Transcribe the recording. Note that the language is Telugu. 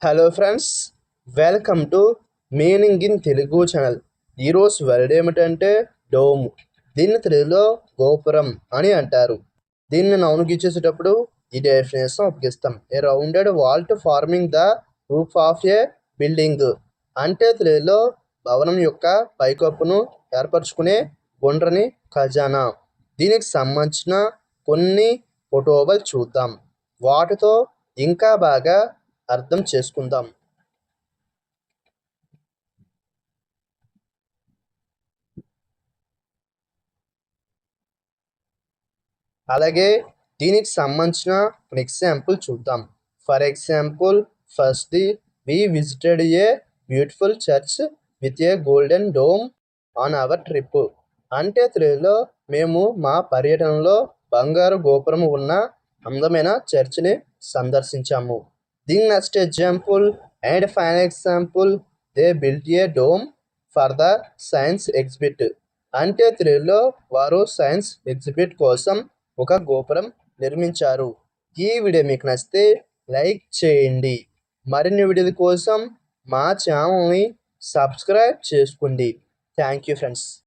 Hello friends, welcome to meaning in Telugu channel. ఈరోజు వర్డ్ ఏమిటంటే డోమ్. దీన్ని తెలుగులో గోపురం అని అంటారు. దీన్ని నౌనుకి ఇచ్చేసేటప్పుడు ఈ డెఫినేషన్ ఉపయోగిస్తాం. A rounded vault forming the roof of a building. అంటే తెలుగులో భవనం యొక్క పైకప్పును ఏర్పరచుకునే గుండ్రని ఖజానా. దీనికి సంబంధించిన కొన్ని ఫోటోలు చూద్దాం. వాటితో ఇంకా బాగా అర్థం చేసుకుందాం. అలాగే దీనికి సంబంధించిన ఎగ్జాంపుల్ చూద్దాం. For example, first we visited a beautiful church with a golden dome on our trip. అంటే తెలుగులో మేము మా పర్యటనలో బంగారు గోపురం ఉన్న అందమైన చర్చిని సందర్శించాము. దీని next example and final example, they built a dome for the science exhibit. అంటే తెలుగులో వారు సైన్స్ ఎగ్జిబిట్ కోసం ఒక గోపురం నిర్మించారు. ఈ వీడియో మీకు నచ్చితే లైక్ చేయండి. మరిన్ని వీడియోల కోసం మా ఛానల్ని సబ్స్క్రైబ్ చేసుకోండి. Thank you friends.